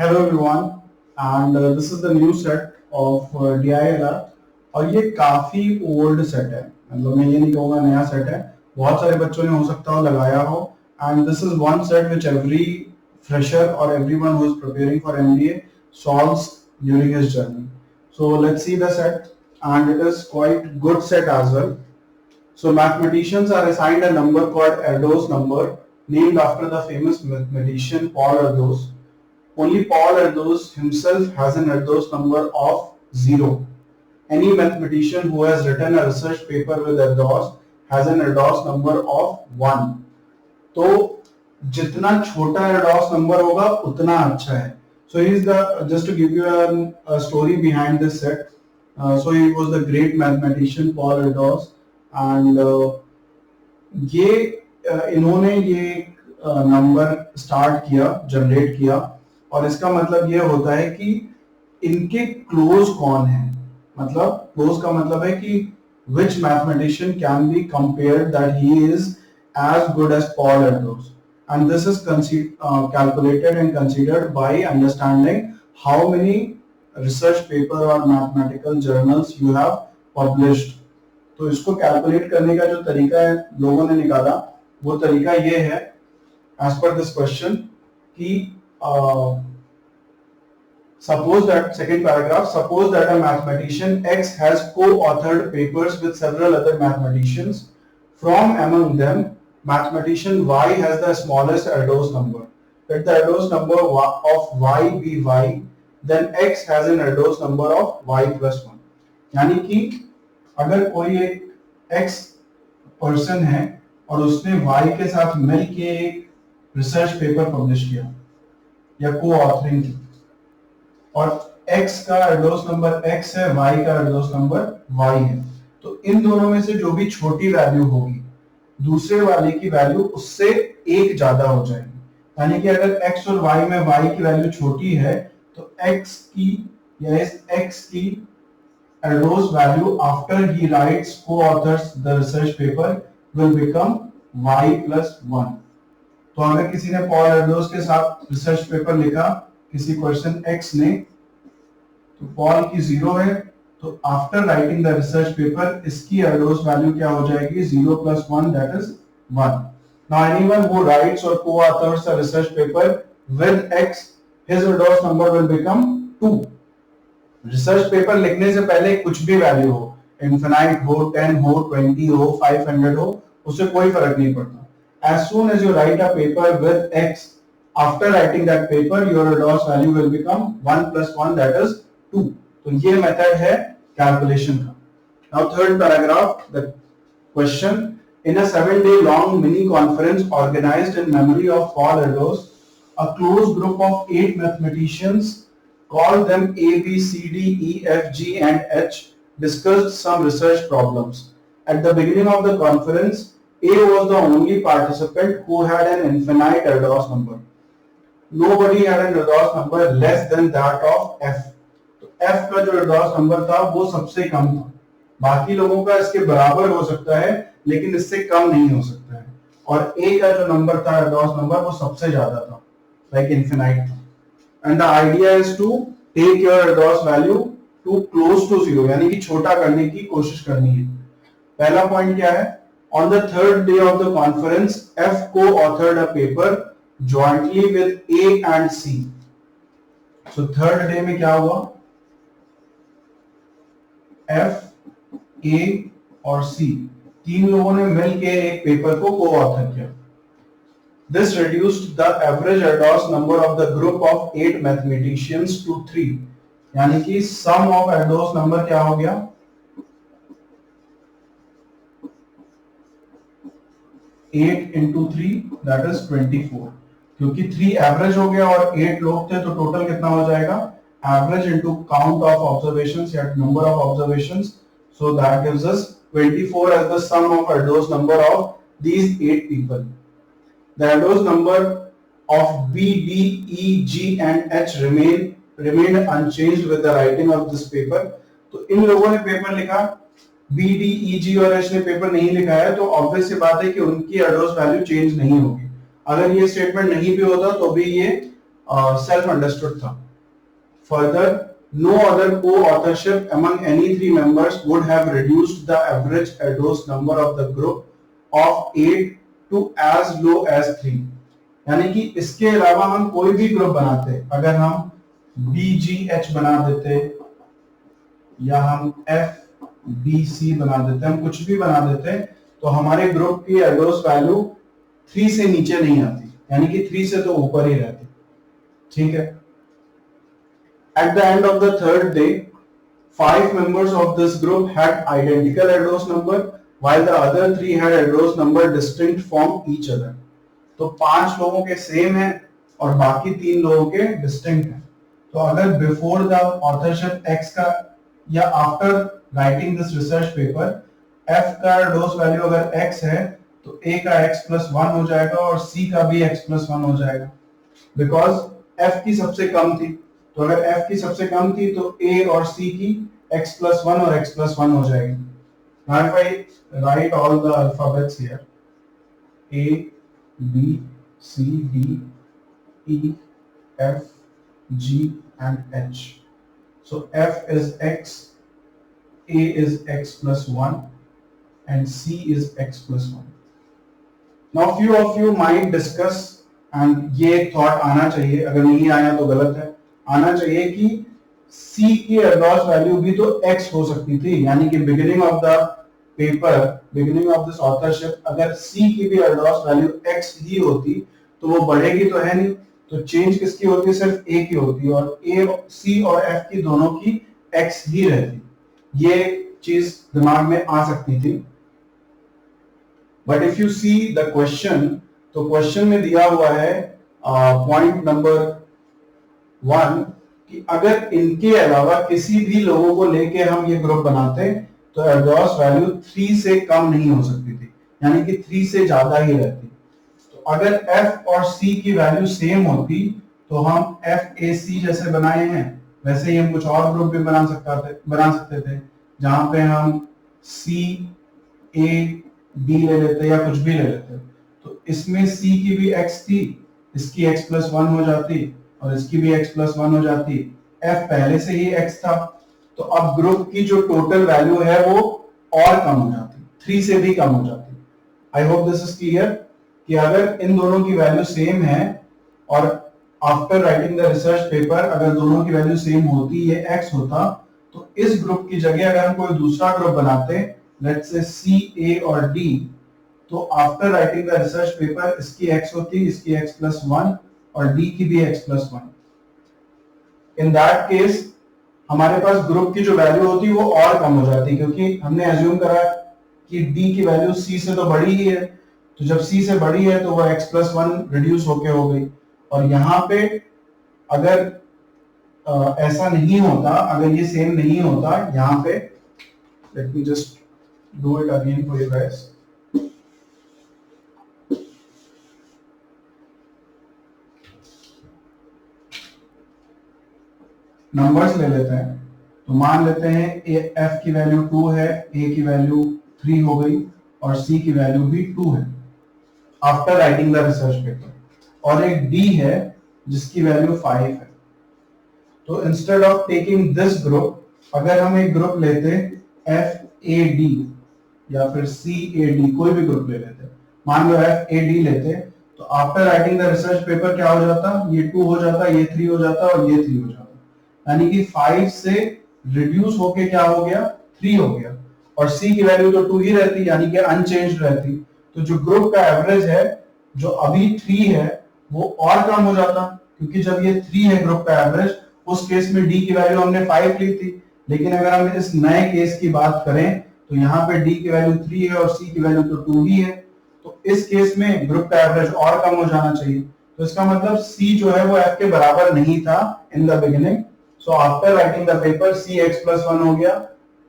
Hello everyone, and this is the new set of DILR और ये काफी old set है। मतलब मैं ये नहीं कहूँगा नया सेट है, बहुत सारे बच्चों ने हो सकता हो लगाया हो। And this is one set which every fresher or everyone who is preparing for MBA solves during his journey. So let's see the set, and it is quite good set as well. So mathematicians are assigned a number called Erdős number, named after the famous mathematician Paul Erdős. Only Paul Erdős himself has an Erdős number of 0. Any mathematician who has written a research paper with Erdős has an Erdős number of 1. तो जितना छोटा Erdős number होगा उतना अच्छा है. So he is the, just to give you a story behind this set. So he was the great mathematician Paul Erdős, and इन्होंने ये number start किया, जनरेट किया, और इसका मतलब ये होता है कि इनके क्लोज कौन है। मतलब क्लोज का मतलब है कि which mathematician can be compared that he is as good as Paul Erdős, and this is calculated and considered by understanding how many research paper or mathematical journals you have published. तो इसको calculate करने का जो तरीका है लोगों ने निकाला, वो तरीका ये है as per this question कि suppose that, second paragraph, suppose that a mathematician X has co-authored papers with several other mathematicians. From among them, mathematician Y has the smallest Erdős number. Let the Erdős number of Y be Y, then X has an Erdős number of Y plus 1. यानी कि अगर कोई एक X person है और उसने Y के साथ मिलके एक रिसर्च पेपर पब्लिश किया या को ऑथरिंग की, और X का Erdős नंबर X है, Y का Erdős नंबर Y है, तो इन दोनों में से जो भी छोटी वैल्यू होगी दूसरे वाले की वैल्यू उससे एक ज्यादा हो जाएगी। यानी कि अगर X और Y में Y की वैल्यू छोटी है तो X की या इस X की Erdős value after he writes co-authors the research paper will become Y plus 1. तो अगर किसी ने पॉल एर्डोस के साथ रिसर्च पेपर लिखा, किसी पर्सन X ने, तो पॉल की 0 है, तो after writing the research paper इसकी एर्डोस वैल्यू क्या हो जाएगी? 0 plus 1, that is 1. Now anyone who writes or co-authors a research paper with X, his Erdős number will become 2. Research paper लिखने से पहले कुछ भी वैल्यू हो, इनफिनाइट हो, 10 हो, 20 हो, 500 हो, उससे कोई फर्क नहीं पड़ता। As soon as you write a paper with X, after writing that paper, your Erdős value will become 1 plus 1, that is 2. तो ये मेथड है कैलकुलेशन का। Now third paragraph, the question: in a 7-day long mini conference organized in memory of Paul Erdős, a close group of 8 mathematicians, call them A, B, C, D, E, F, G and H, discussed some research problems. At the beginning of the conference, A was the only participant who had an infinite Erdős number. Nobody had an Erdős number less than that of F. तो F का जो Erdős number था वो सबसे कम था। बाकी लोगों का इसके बराबर हो सकता है लेकिन इससे कम नहीं हो सकता है। और A का जो नंबर था Erdős number वो सबसे ज्यादा था, like infinite था। And the idea is to take your Erdős value to close to 0, यानी कि छोटा करने की कोशिश करनी है। पहला पॉइंट क्या है? On the third day of the conference, F co-authored a paper jointly with A and C. So third day में क्या हुआ? F, A और C तीन लोगों ने मिलके एक पेपर को co-author किया। This reduced the average Erdős number of the group of 8 mathematicians to 3. यानी कि sum of Erdős number क्या हो गया? 8 into 3, that is 24. क्योंकि 3 एवरेज हो गया और 8 लोग थे तो टोटल कितना हो जाएगा? Average into count of observations या number of observations. So that gives us 24 as the sum of Erdős number of these 8 people. The Erdős number of B, D, E, G and H remained unchanged with the writing of this paper. तो इन लोगों ने paper लिखा, B, D, E, G और H ने paper नहीं लिखा है, तो ऑब्वियस सी बात है कि उनकी Erdős वैल्यू चेंज नहीं होगी। अगर ये स्टेटमेंट नहीं भी होता तो भी ये सेल्फ अंडरस्टूड था। Further, no other co-authorship among any three members would have reduced the average adverse number of the group of 8 to as low as 3। यानी कि इसके अलावा हम कोई भी ग्रुप बनाते, अगर हम BGH बना देते या हम FBC बना देते, हम कुछ भी बना देते, तो हमारे ग्रुप की एडवर्स वैल्यू 3 से नीचे नहीं आती, यानी कि 3 से तो ऊपर ही रहती। ठीक है। At the end of the third day, 5 members of this group had identical adverse number, while the other 3 had adverse number distinct from each other। तो 5 लोगों के सेम है और बाकी 3 लोगों के डिस्टिंक्ट है। तो अगर बिफोर द ऑथरशिप X का या after writing this research paper F का एडवर्स वैल्यू अगर X है तो A का X+1 हो जाएगा और C का भी X+1 हो जाएगा, बिकॉज F की सबसे कम थी। तो अगर F की सबसे कम थी तो A और C की X+1 और X+1 हो जाएगी। Now if I write all the alphabets here, A, B, C, D, E, F, G and H. So F is X, A is X+1 and C is X+1. Now few of you might discuss, and ये thought आना चाहिए, अगर नहीं आया तो गलत है, आना चाहिए कि C की एडवर्स वैल्यू भी तो X हो सकती थी, यानी कि beginning of the paper, beginning of this authorship अगर C की भी एडवर्स वैल्यू X ही होती तो वो बढ़ेगी तो है नहीं, तो चेंज किसकी होती, सिर्फ A की होती और A, C और F की दोनों की X ही रहती। ये चीज दिमाग में आ सकती थी। But if you see the question, तो क्वेश्चन में दिया हुआ है पॉइंट नंबर 1 कि अगर इनके अलावा किसी भी लोगों को लेके हम ये ग्रुप बनाते तो एडवर्स वैल्यू 3 से कम नहीं हो सकती थी, यानी कि 3 से ज्यादा ही रहती। तो अगर F और C की वैल्यू सेम होती तो हम FAC जैसे बनाए हैं वैसे ही हम कुछ और ग्रुप भी बना सकते थे, जहां पे हम C, A, D ले लेते या कुछ भी ले लेते। तो इसमें C की भी X थी, इसकी X+1 हो जाती और इसकी भी X+1 हो जाती, F पहले से ही X था, तो अब ग्रुप की जो टोटल वैल्यू है वो और कम हो जाती, 3 से भी कम हो जाती। I hope this is clear कि अगर इन दोनों की वैल्यू सेम है और after writing the research paper अगर दोनों की वैल्यू सेम होती, ये X होता, तो इस ग्रुप की जगह अगर हम कोई दूसरा ग्रुप बनाते, लेट्स से C, A और D, तो after writing the research paper इसकी X होती, इसकी X+1 और D की भी X+1। इन दैट केस हमारे पास ग्रुप की जो वैल्यू होती वो और कम हो जाती, क्योंकि हमने अज्यूम करा कि D की वैल्यू C से तो बड़ी ही है, तो जब C से बड़ी है तो वो X+1 रिड्यूस होके हो गई। और यहाँ पे अगर ऐसा नहीं होता, अगर ये सेम नहीं होता, यहाँ पे let me just do it again for you guys. Numbers ले लेते हैं, तो मान लेते हैं F की वैल्यू 2 है, A की वैल्यू 3 हो गई और C की वैल्यू भी 2 है after writing the research paper, और एक D है जिसकी वैल्यू 5 है। तो instead of taking this group, अगर हम एक ग्रुप लेते FAD या फिर CAD, कोई भी ग्रुप ले लेते, मान लो FAD लेते, तो after writing the research paper क्या हो जाता, ये 2 हो जाता, ये 3 हो जाता और ये 3 हो जाता, यानी कि 5 से रिड्यूस होके क्या हो गया, 3 हो गया, और C की वैल्यू तो 2 ही रहती, यानी कि अनचेंज्ड रहती। तो जो ग्रुप का एवरेज है जो अभी 3 है वो और कम हो जाता, क्योंकि जब ये 3 है ग्रुप का एवरेज, उस केस में D की वैल्यू हमने 5 ली थी, लेकिन अगर हम इस नए केस की बात करें तो यहाँ पे D की वैल्यू 3 है और C की वैल्यू तो 2 ही है, तो इस केस में ग्रुप का एवरेज और कम हो जाना चाहिए। तो इसका मतलब C जो है वो F के बराबर नहीं था in the beginning. So after writing the paper C X+1 हो गया,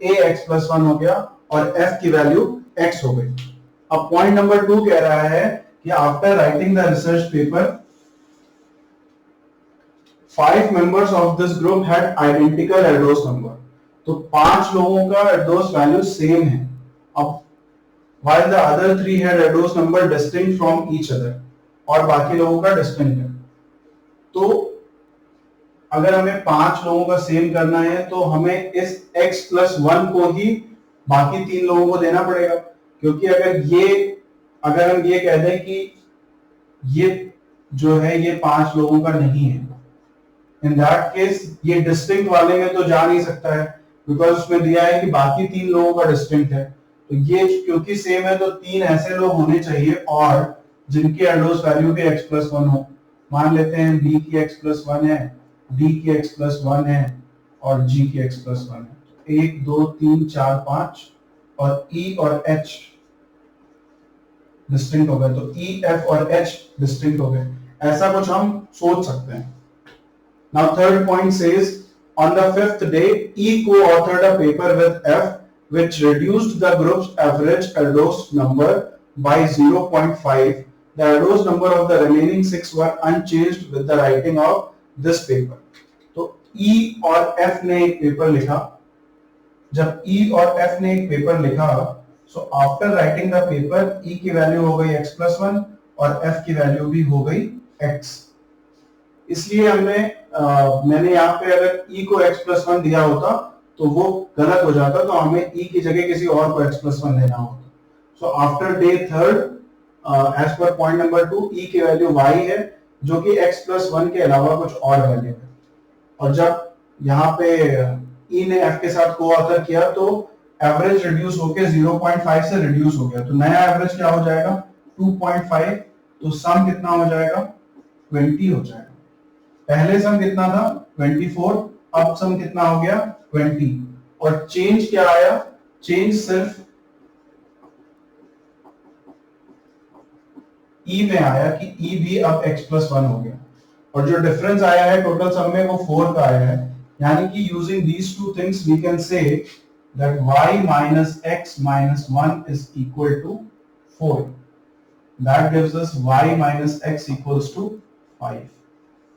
A X+1 हो गया और F की वैल्यू X हो गई। अब पॉइंट नंबर 2 कह रहा है कि after writing the research paper 5 members of this group had identical adverse number, तो 5 लोगों का adverse value सेम है। अब while the other 3 had adverse number distinct from each other, और बाकी लोगों का distinct है। तो अगर हमें 5 लोगों का सेम करना है तो हमें इस x प्लस 1 को ही बाकी 3 लोगों को देना पड़ेगा, क्योंकि अगर हम ये कह दें कि ये जो है ये 5 लोगों का नहीं है, इन दैट केस ये डिस्टिंक्ट वाले में तो जा नहीं सकता है, बिकॉज उसमें दिया है कि बाकी 3 लोगों का डिस्टिंक्ट है। तो ये क्योंकि सेम है तो 3 ऐसे लोग होने चाहिए और जिनकी एडोस वैल्यू भी x प्लस 1 हो। मान लेते हैं b की x प्लस 1 है, d की x प्लस 1 है और g की x प्लस 1 है। 1 2 3 4 5 और e और h डिस्टिंक्ट हो गए, तो e f और h डिस्टिंक्ट हो गए। ऐसा कुछ हम सोच सकते हैं। Now third point says, on the 5th day, E co-authored a paper with F which reduced the group's average Erdos number by 0.5. The Erdos number of the remaining 6 were unchanged with the writing of this paper. तो E और F ने एक paper लिखा। जब E और F ने एक paper लिखा, so after writing the paper, E की वैल्यू हो गई x plus 1 और F की वैल्यू भी हो गई x। इसलिए मैंने यहाँ पे अगर e को x plus 1 दिया होता तो वो गलत हो जाता, तो हमें e की जगह किसी और को x plus 1 देना होता। So after the third, as per point number 2, e की वैल्यू y है जो कि x plus 1 के अलावा कुछ और वैल्यू है। और जब यहाँ पे e ने f के साथ को ऑथर किया तो एवरेज रिड्यूस होके 0.5 से रिड्यूस हो गया, तो नया एवरेज क्या हो जाएगा 2.5। तो सम कितना हो जाएगा 20 हो जाएगा। पहले सम कितना था 24, अब सम कितना हो गया 20। और चेंज क्या आया, चेंज सिर्फ e में आया कि e भी अब x plus 1 हो गया, और जो डिफरेंस आया है टोटल सम में वो 4 का आया है। यानी कि using these two things we can say that y minus x minus 1 is equal to 4. That gives us y minus x equals to 5.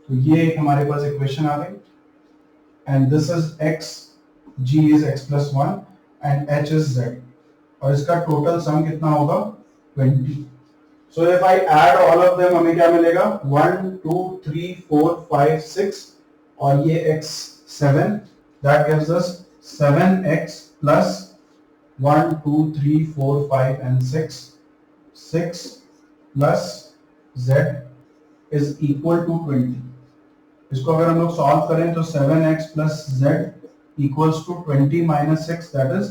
तो ये एक हमारे पास इक्वेशन आ गई, and this is x, g is x plus 1 and h is z, और इसका total sum कितना होगा 20। So if I add all of them हमें क्या मिलेगा 1 2 3 4 5 6 और ये x 7, that gives us 7x plus 1 2 3 4 5 and 6 plus z is equal to 20। इसको अगर हम लोग सॉल्व करें तो 7x plus z equals to 20 minus 6, that is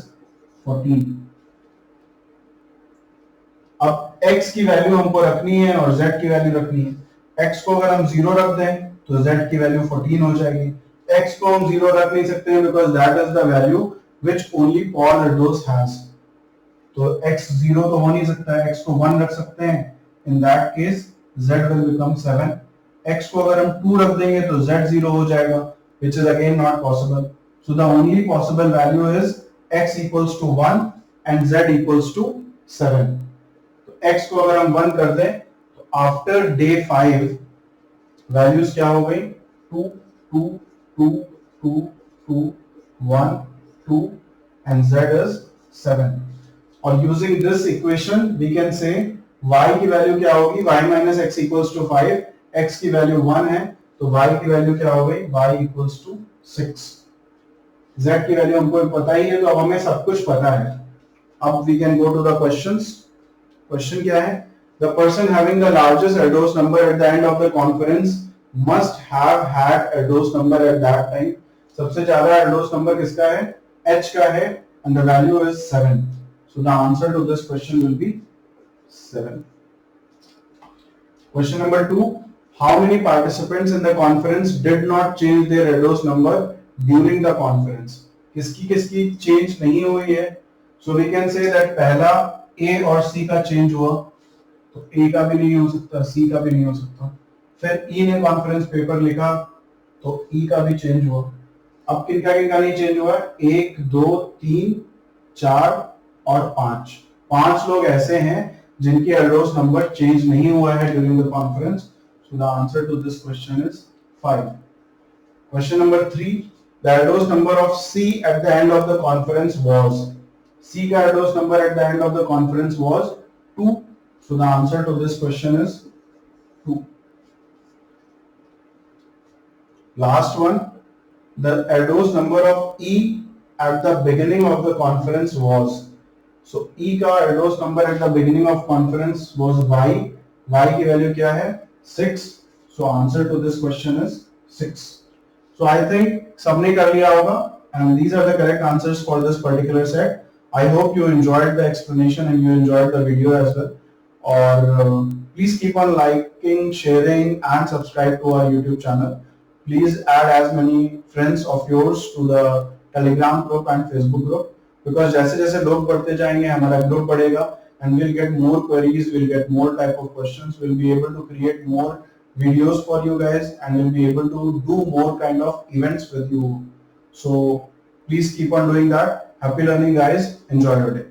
14। अब x की वैल्यू हमको रखनी है और z की वैल्यू रखनी है। x को अगर हम 0 रख दें तो z की वैल्यू 14 हो जाएगी। x को हम 0 रख नहीं सकते हैं because that is the value which only Paul Erdos has. तो x 0 तो हो नहीं सकता है, x को 1 रख सकते हैं। In that case z will become 7। x को अगर हम 2 रख देंगे तो z 0 हो जाएगा, which is again not possible. So the only possible value is x equals to 1 and z equals to 7. तो x को अगर हम 1 कर दें तो after day 5 values क्या हो गई 2 2 2 2 2 1 2 and z is 7। और using this equation we can say y की वैल्यू क्या होगी, y minus x equals to 5, x की वैल्यू 1 है तो y की वैल्यू क्या हो गई, y equals to 6। z की वैल्यू हमको पता ही है, तो अब हमें सब कुछ पता है। अब we can go to the questions। Question क्या है, the person having the largest Erdos number at the end of the conference must have had Erdos number at that time। सबसे ज्यादा Erdos number किसका है, h का है, and the value is 7। so the answer to this question will be 7। Question number 2, how many participants in the conference did not change their Erdos number during the conference? किसकी change नहीं हुई है। So we can say that पहला A और C का change हुआ, तो A का भी नहीं हो सकता, C का भी नहीं हो सकता। फिर E ने कॉन्फ्रेंस पेपर लिखा तो E का भी चेंज हुआ। अब किनका नहीं चेंज हुआ, 1 2 3 4 और 5 लोग ऐसे हैं जिनके एडोस नंबर चेंज नहीं हुआ है during the conference. So the answer to this question is 5। Question number 3, the Erdos number of C at the end of the conference was, C का Erdos number at the end of the conference was 2। So the answer to this question is 2। Last one, the Erdos number of E at the beginning of the conference was. So E का Erdos number at the beginning of conference was Y. Y की value क्या है? 6. So answer to this question is 6. So I think सबने कर लिया होगा, and these are the correct answers for this particular set. I hope you enjoyed the explanation and you enjoyed the video as well. Or please keep on liking, sharing, and subscribe to our YouTube channel. Please add as many friends of yours to the Telegram group and Facebook group, because जैसे जैसे लोग बढ़ते जाएंगे हमारा group बढ़ेगा, and we'll get more queries, we'll get more type of questions, we'll be able to create more videos for you guys, and we'll be able to do more kind of events with you. So please keep on doing that. Happy learning, guys. Enjoy your day.